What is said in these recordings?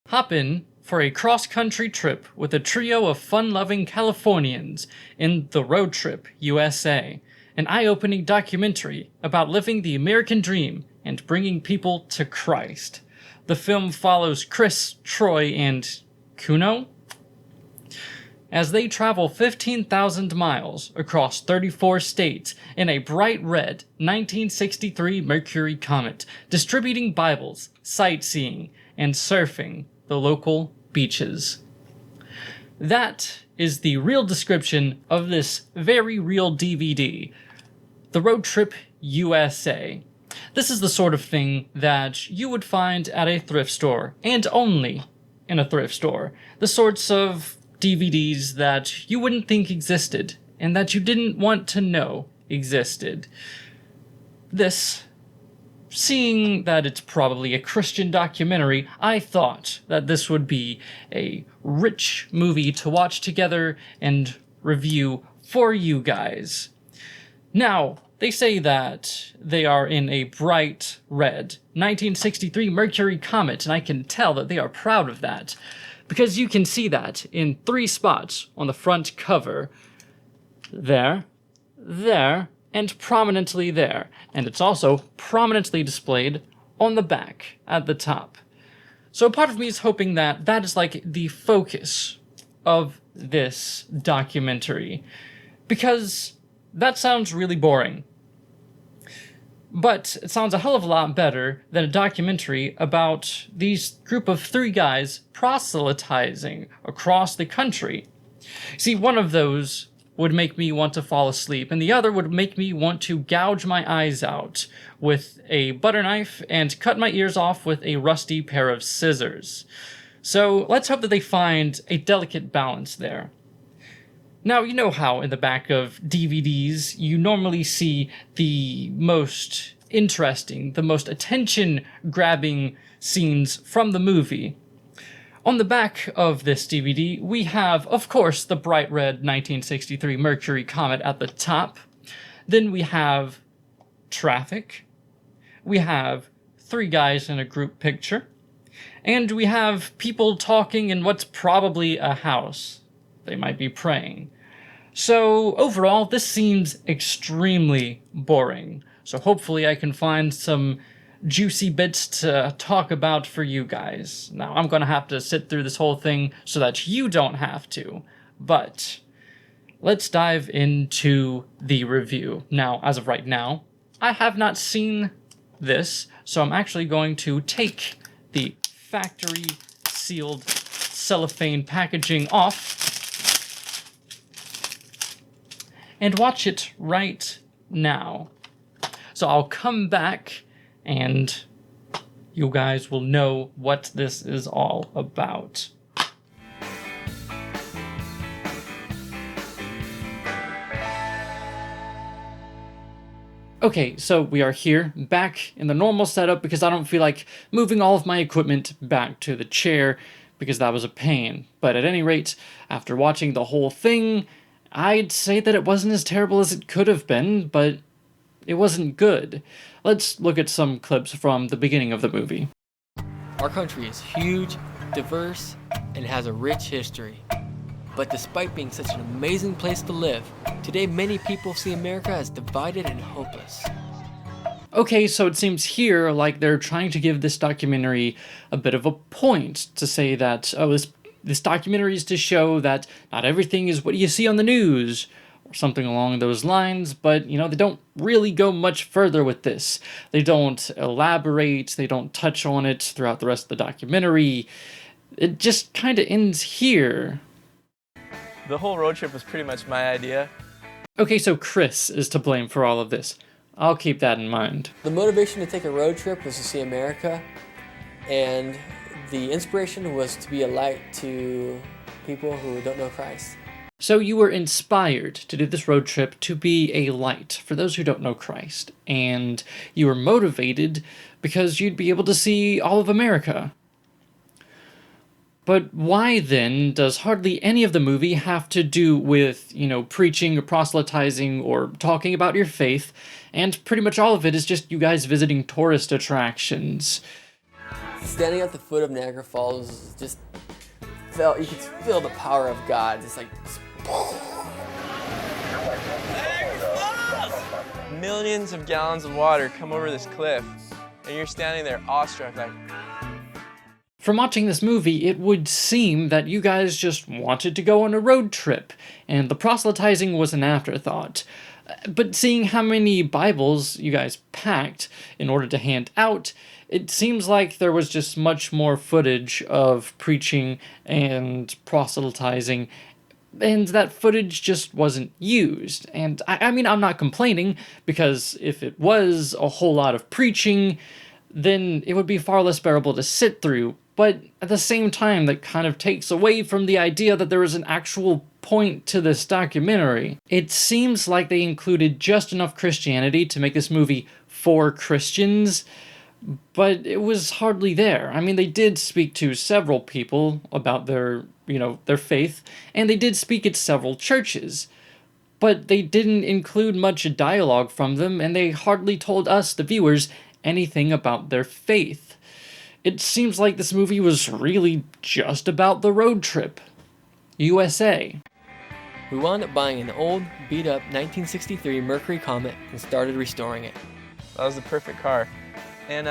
Hop in for a cross-country trip with a trio of fun-loving Californians in The Road Trip, USA, an eye-opening documentary about living the American dream and bringing people to Christ. The film follows Chris, Troy, and Kuno as they travel 15,000 miles across 34 states in a bright red 1963 Mercury Comet, distributing Bibles, sightseeing, and surfing the local beaches. That is the real description of this very real DVD, The Road Trip USA. This is the sort of thing that you would find at a thrift store, and only in a thrift store. The sorts of DVDs that you wouldn't think existed, and that you didn't want to know existed. This, seeing that it's probably a Christian documentary, I thought that this would be a rich movie to watch together and review for you guys. Now, they say that they are in a bright red 1963 Mercury Comet, and I can tell that they are proud of that, because you can see that in 3 spots on the front cover. There, there, and prominently there. And it's also prominently displayed on the back at the top. So part of me is hoping that that is like the focus of this documentary, because that sounds really boring. But it sounds a hell of a lot better than a documentary about these group of 3 guys proselytizing across the country. See, one of those would make me want to fall asleep, and the other would make me want to gouge my eyes out with a butter knife and cut my ears off with a rusty pair of scissors. So let's hope that they find a delicate balance there. Now, you know how in the back of DVDs you normally see the most interesting, the most attention-grabbing scenes from the movie. On the back of this DVD, we have, of course, the bright red 1963 Mercury Comet at the top. Then we have traffic. We have 3 guys in a group picture. And we have people talking in what's probably a house. They might be praying. So overall, this seems extremely boring. So hopefully I can find some juicy bits to talk about for you guys. Now, I'm going to have to sit through this whole thing so that you don't have to. But let's dive into the review. Now, as of right now, I have not seen this, so I'm actually going to take the factory sealed cellophane packaging off and watch it right now. So I'll come back and you guys will know what this is all about. Okay, so we are here, back in the normal setup, because I don't feel like moving all of my equipment back to the chair, because that was a pain. But at any rate, after watching the whole thing, I'd say that it wasn't as terrible as it could have been, but it wasn't good. Let's look at some clips from the beginning of the movie. Our country is huge, diverse, and has a rich history. But despite being such an amazing place to live, today many people see America as divided and hopeless. Okay, so it seems here like they're trying to give this documentary a bit of a point to say that, oh, this documentary is to show that not everything is what you see on the news, or something along those lines, but, you know, they don't really go much further with this. They don't elaborate, they don't touch on it throughout the rest of the documentary. It just kind of ends here. The whole road trip was pretty much my idea. Okay, so Chris is to blame for all of this. I'll keep that in mind. The motivation to take a road trip was to see America, and the inspiration was to be a light to people who don't know Christ. So you were inspired to do this road trip to be a light for those who don't know Christ, and you were motivated because you'd be able to see all of America. But why then does hardly any of the movie have to do with, you know, preaching or proselytizing or talking about your faith, and pretty much all of it is just you guys visiting tourist attractions? Standing at the foot of Niagara Falls just felt, you could feel the power of God, just like. Millions of gallons of water come over this cliff, and you're standing there awestruck like. From watching this movie, it would seem that you guys just wanted to go on a road trip, and the proselytizing was an afterthought. But seeing how many Bibles you guys packed in order to hand out, it seems like there was just much more footage of preaching and proselytizing, and that footage just wasn't used. And I mean, I'm not complaining, because if it was a whole lot of preaching, then it would be far less bearable to sit through. But at the same time, that kind of takes away from the idea that there is an actual point to this documentary. It seems like they included just enough Christianity to make this movie for Christians, but it was hardly there. I mean, they did speak to several people about their faith, and they did speak at several churches, but they didn't include much dialogue from them, and they hardly told us, the viewers, anything about their faith. It seems like this movie was really just about the road trip. USA. We wound up buying an old, beat-up 1963 Mercury Comet and started restoring it. That was the perfect car, and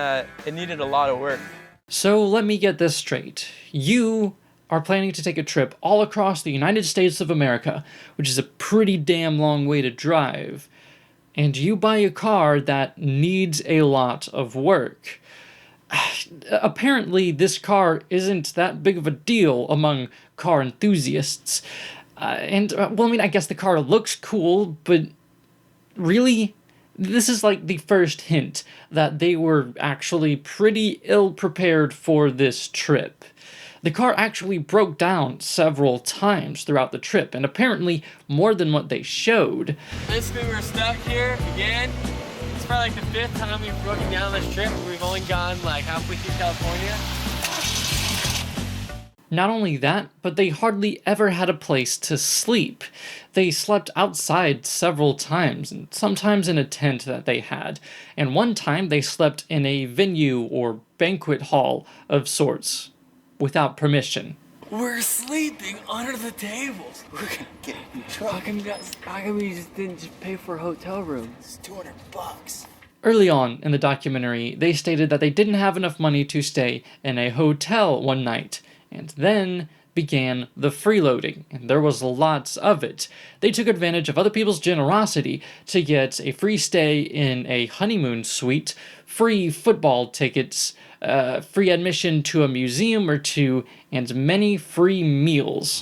it needed a lot of work. So let me get this straight. You are planning to take a trip all across the United States of America, which is a pretty damn long way to drive, and you buy a car that needs a lot of work. Apparently, this car isn't that big of a deal among car enthusiasts. I guess the car looks cool, but really? This is like the first hint that they were actually pretty ill-prepared for this trip. The car actually broke down several times throughout the trip, and apparently more than what they showed. Basically, we're stuck here again. It's probably like the 5th time we've broken down this trip. We've only gone like halfway through California. Not only that, but they hardly ever had a place to sleep. They slept outside several times, and sometimes in a tent that they had. And one time they slept in a venue or banquet hall of sorts, without permission. We're sleeping under the tables. We're gonna get in trouble. How come we just didn't just pay for a hotel room? It's $200. Early on in the documentary, they stated that they didn't have enough money to stay in a hotel one night, and then began the freeloading, and there was lots of it. They took advantage of other people's generosity to get a free stay in a honeymoon suite, free football tickets, free admission to a museum or two, and many free meals.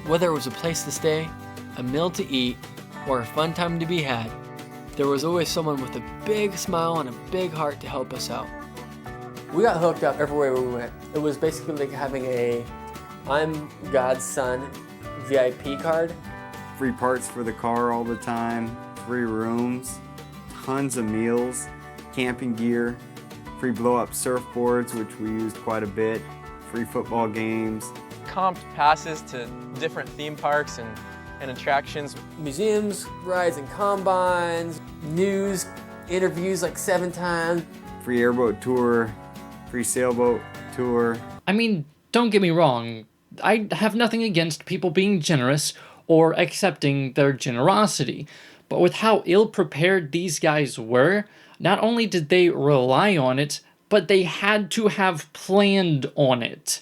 Whether it was a place to stay, a meal to eat, or a fun time to be had, there was always someone with a big smile and a big heart to help us out. We got hooked up everywhere we went. It was basically like having a I'm God's son VIP card. Free parts for the car all the time, free rooms, tons of meals, camping gear, free blow-up surfboards, which we used quite a bit, free football games. Comped passes to different theme parks and attractions. Museums, rides and combines, news, interviews like 7 times. Free airboat tour, free sailboat tour. I mean, don't get me wrong, I have nothing against people being generous or accepting their generosity, but with how ill-prepared these guys were, not only did they rely on it, but they had to have planned on it.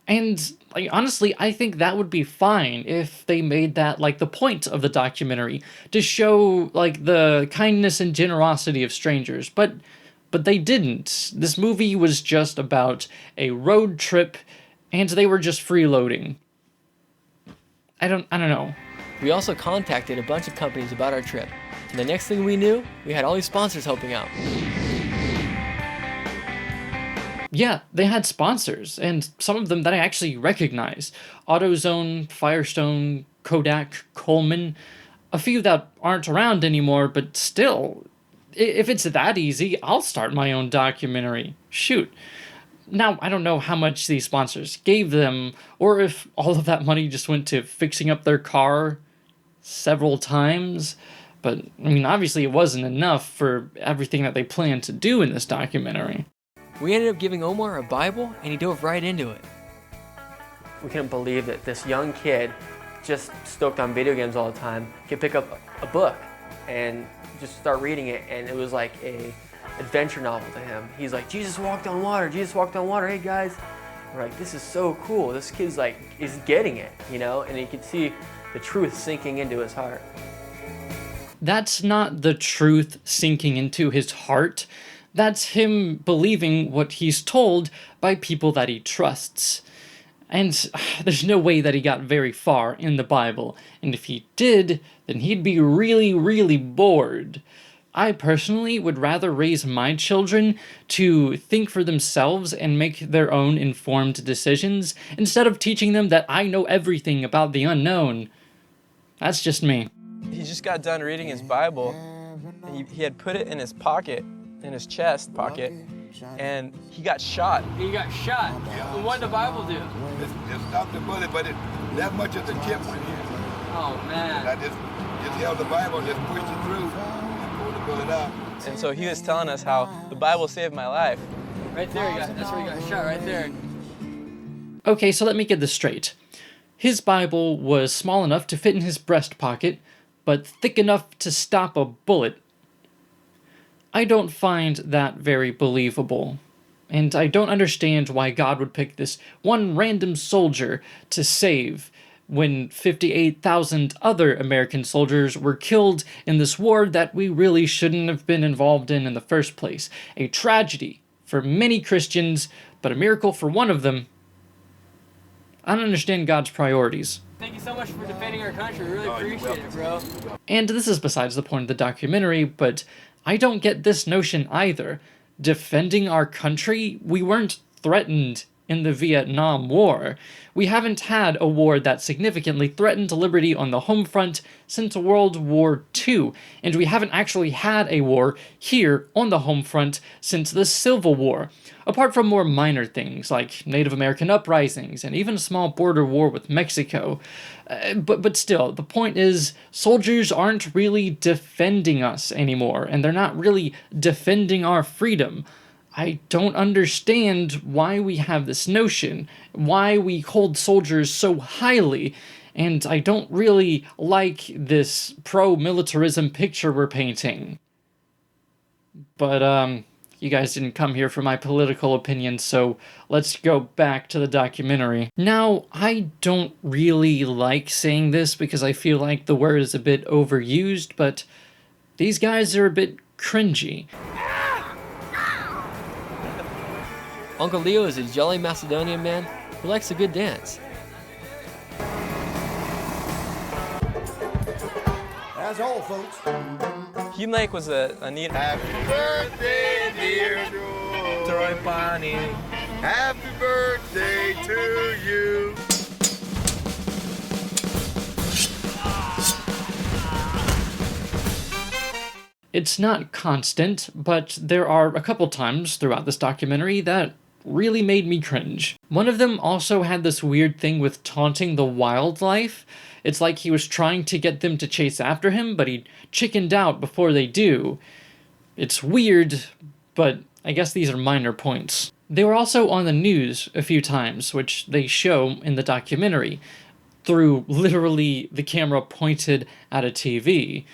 And honestly, I think that would be fine if they made that the point of the documentary, to show the kindness and generosity of strangers, but they didn't. This movie was just about a road trip, and they were just freeloading. I don't know. We also contacted a bunch of companies about our trip, and the next thing we knew, we had all these sponsors helping out. Yeah, they had sponsors, and some of them that I actually recognize. AutoZone, Firestone, Kodak, Coleman, a few that aren't around anymore, but still, if it's that easy, I'll start my own documentary. Shoot. Now, I don't know how much these sponsors gave them, or if all of that money just went to fixing up their car several times, but, I mean, obviously it wasn't enough for everything that they planned to do in this documentary. We ended up giving Omar a Bible, and he dove right into it. We couldn't believe that this young kid, just stoked on video games all the time, could pick up a book and just start reading it, and it was like a adventure novel to him. He's like, Jesus walked on water, Jesus walked on water, hey guys. We're like, this is so cool. This kid's like, is getting it, you know? And you could see the truth sinking into his heart. That's not the truth sinking into his heart. That's him believing what he's told by people that he trusts. And there's no way that he got very far in the Bible, and if he did, then he'd be really, really bored. I personally would rather raise my children to think for themselves and make their own informed decisions, instead of teaching them that I know everything about the unknown. That's just me. He just got done reading his Bible. He had put it in his pocket, in his chest pocket, and he got shot. He got shot. And what did the Bible do? Just stopped the bullet, but that much of the tip went in. Oh man. I just held the Bible and just pushed it through and pulled the bullet out. And so he was telling us how the Bible saved my life. Right there, that's where he got shot, right there. Okay, so let me get this straight. His Bible was small enough to fit in his breast pocket, but thick enough to stop a bullet. I don't find that very believable, and I don't understand why God would pick this one random soldier to save when 58,000 other American soldiers were killed in this war that we really shouldn't have been involved in the first place. A tragedy for many Christians, but a miracle for one of them. I don't understand God's priorities. Thank you so much for defending our country. We really appreciate it, bro. And this is besides the point of the documentary, but I don't get this notion either. Defending our country? We weren't threatened in the Vietnam War. We haven't had a war that significantly threatened liberty on the home front since World War II, and we haven't actually had a war here on the home front since the Civil War, apart from more minor things like Native American uprisings and even a small border war with Mexico. But still, the point is, soldiers aren't really defending us anymore, and they're not really defending our freedom. I don't understand why we have this notion, why we hold soldiers so highly, and I don't really like this pro-militarism picture we're painting. But, you guys didn't come here for my political opinion, so let's go back to the documentary. Now, I don't really like saying this because I feel like the word is a bit overused, but these guys are a bit cringy. Uncle Leo is a jolly Macedonian man who likes a good dance. That's all, folks. Hume Lake was a neat... Happy birthday, dear Troy Bonnie. Happy birthday to you. It's not constant, but there are a couple times throughout this documentary that really made me cringe. One of them also had this weird thing with taunting the wildlife. It's like he was trying to get them to chase after him, but he chickened out before they do. It's weird, but I guess these are minor points. They were also on the news a few times, which they show in the documentary, through literally the camera pointed at a TV.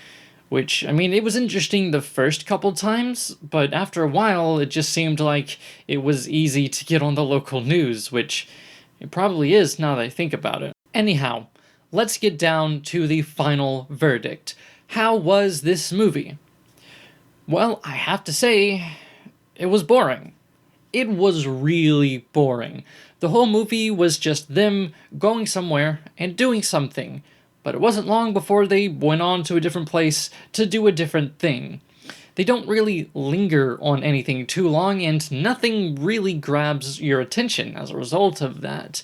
Which, I mean, it was interesting the first couple times, but after a while, it just seemed like it was easy to get on the local news, which it probably is now that I think about it. Anyhow, let's get down to the final verdict. How was this movie? Well, I have to say, it was boring. It was really boring. The whole movie was just them going somewhere and doing something. But it wasn't long before they went on to a different place to do a different thing. They don't really linger on anything too long, and nothing really grabs your attention as a result of that.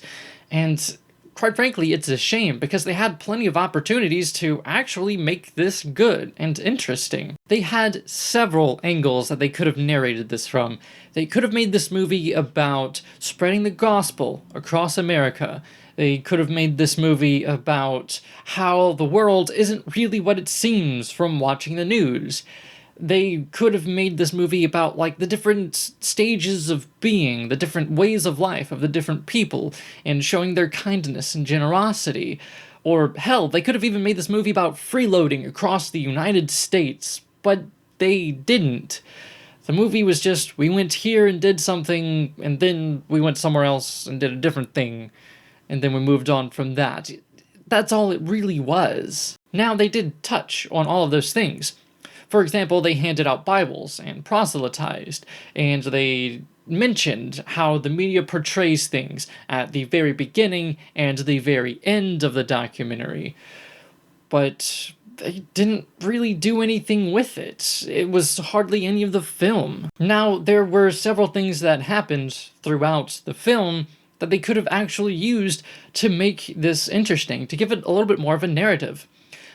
And quite frankly, it's a shame, because they had plenty of opportunities to actually make this good and interesting. They had several angles that they could have narrated this from. They could have made this movie about spreading the gospel across America. They could have made this movie about how the world isn't really what it seems from watching the news. They could have made this movie about, like, the different stages of being, the different ways of life of the different people, and showing their kindness and generosity. Or, hell, they could have even made this movie about freeloading across the United States, but they didn't. The movie was just, we went here and did something, and then we went somewhere else and did a different thing, and then we moved on from that. That's all it really was. Now, they did touch on all of those things. For example, they handed out Bibles and proselytized, and they mentioned how the media portrays things at the very beginning and the very end of the documentary. But they didn't really do anything with it. It was hardly any of the film. Now, there were several things that happened throughout the film that they could have actually used to make this interesting, to give it a little bit more of a narrative.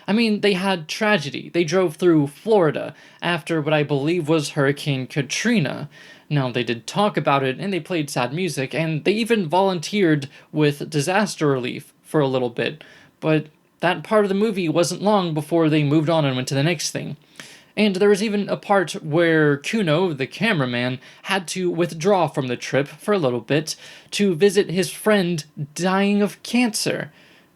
I mean, they had tragedy. They drove through Florida after what I believe was Hurricane Katrina. Now, they did talk about it, and they played sad music, and they even volunteered with disaster relief for a little bit. But that part of the movie wasn't long before they moved on and went to the next thing. And there was even a part where Kuno, the cameraman, had to withdraw from the trip for a little bit to visit his friend dying of cancer.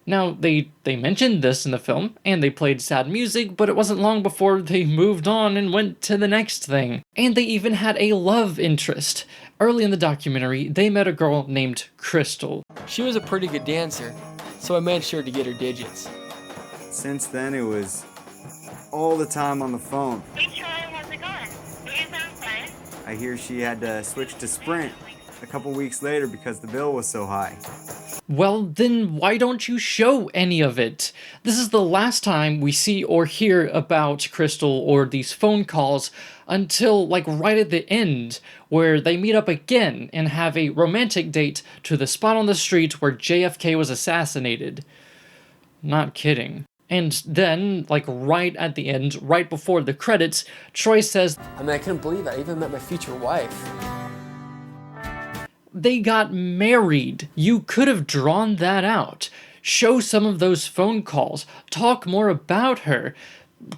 Now, they mentioned this in the film, and they played sad music, but it wasn't long before they moved on and went to the next thing. And they even had a love interest. Early in the documentary, they met a girl named Crystal. She was a pretty good dancer, so I made sure to get her digits. Since then, it was all the time on the phone. Hey Charlie, how's it going? You sound fine. I hear she had to switch to Sprint a couple weeks later because the bill was so high. Well, then why don't you show any of it? This is the last time we see or hear about Crystal or these phone calls until, like, right at the end, where they meet up again and have a romantic date to the spot on the street where JFK was assassinated. Not kidding. And then, like, right at the end, right before the credits, Troy says, I mean, I couldn't believe it. I even met my future wife. they got married. You could have drawn that out. Show some of those phone calls. Talk more about her.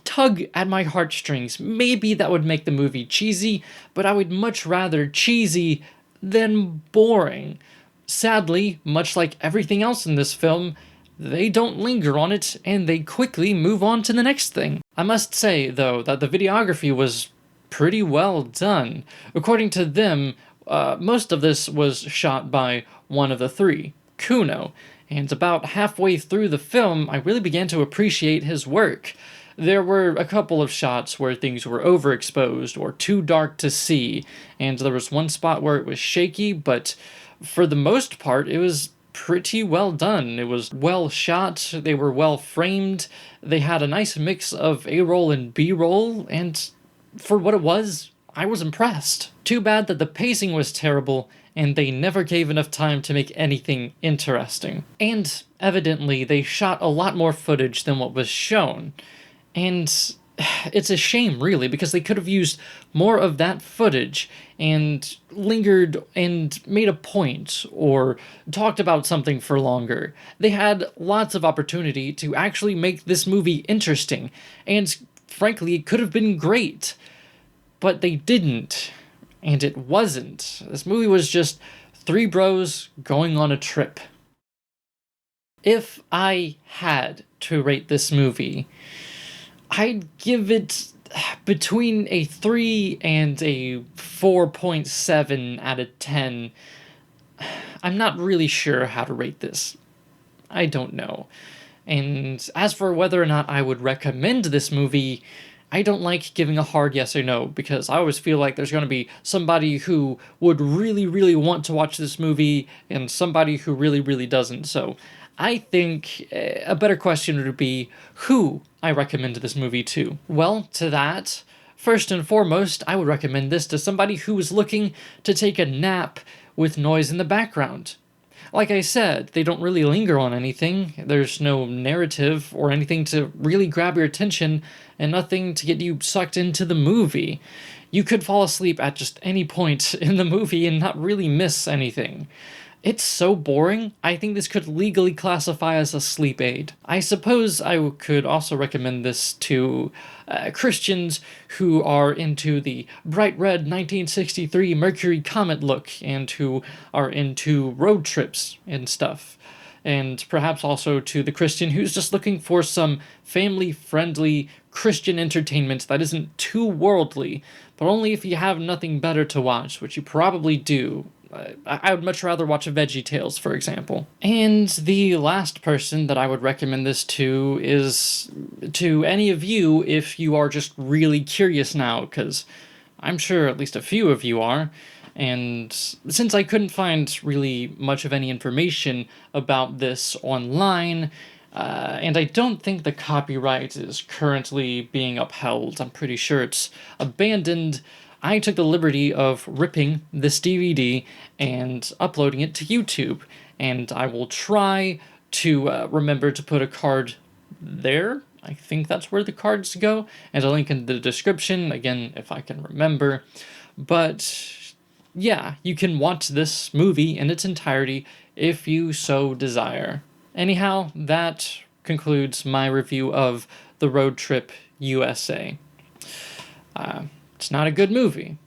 Tug at my heartstrings. Maybe that would make the movie cheesy, but I would much rather cheesy than boring. Sadly, much like everything else in this film, they don't linger on it, and they quickly move on to the next thing. I must say, though, that the videography was pretty well done. According to them, most of this was shot by one of the three, Kuno, and about halfway through the film, I really began to appreciate his work. There were a couple of shots where things were overexposed or too dark to see, and there was one spot where it was shaky, but for the most part, it was pretty well done. It was well shot, they were well framed, they had a nice mix of A-roll and B-roll, and for what it was, I was impressed. Too bad that the pacing was terrible, and they never gave enough time to make anything interesting. And evidently, they shot a lot more footage than what was shown. And it's a shame, really, because they could have used more of that footage and lingered and made a point or talked about something for longer. They had lots of opportunity to actually make this movie interesting, and frankly, it could have been great. But they didn't, and it wasn't. This movie was just three bros going on a trip. If I had to rate this movie, I'd give it between a 3 and a 4.7 out of 10. I'm not really sure how to rate this. I don't know. And as for whether or not I would recommend this movie, I don't like giving a hard yes or no, because I always feel like there's going to be somebody who would really, really want to watch this movie and somebody who really, really doesn't. So I think a better question would be who I recommend this movie to. Well, to that, first and foremost, I would recommend this to somebody who is looking to take a nap with noise in the background. Like I said, they don't really linger on anything. There's no narrative or anything to really grab your attention, and nothing to get you sucked into the movie. You could fall asleep at just any point in the movie and not really miss anything. It's so boring, I think this could legally classify as a sleep aid. I suppose I could also recommend this to Christians who are into the bright red 1963 Mercury Comet look and who are into road trips and stuff. And perhaps also to the Christian who's just looking for some family-friendly Christian entertainment that isn't too worldly, but only if you have nothing better to watch, which you probably do. I would much rather watch VeggieTales, for example. And the last person that I would recommend this to is to any of you if you are just really curious now, because I'm sure at least a few of you are. And since I couldn't find really much of any information about this online, and I don't think the copyright is currently being upheld, I'm pretty sure it's abandoned, I took the liberty of ripping this DVD and uploading it to YouTube, and I will try to remember to put a card there. I think that's where the cards go, and a link in the description, again, if I can remember. But yeah, you can watch this movie in its entirety if you so desire. Anyhow, that concludes my review of The Road Trip USA. It's not a good movie.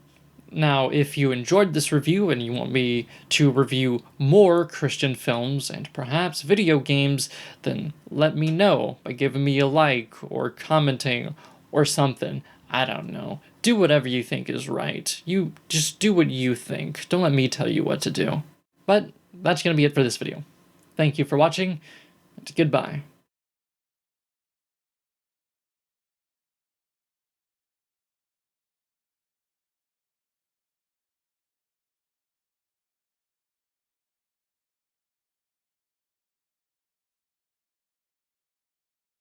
Now, if you enjoyed this review and you want me to review more Christian films and perhaps video games, then let me know by giving me a like or commenting or something. I don't know. Do whatever you think is right. You just do what you think. Don't let me tell you what to do. But that's going to be it for this video. Thank you for watching, and goodbye.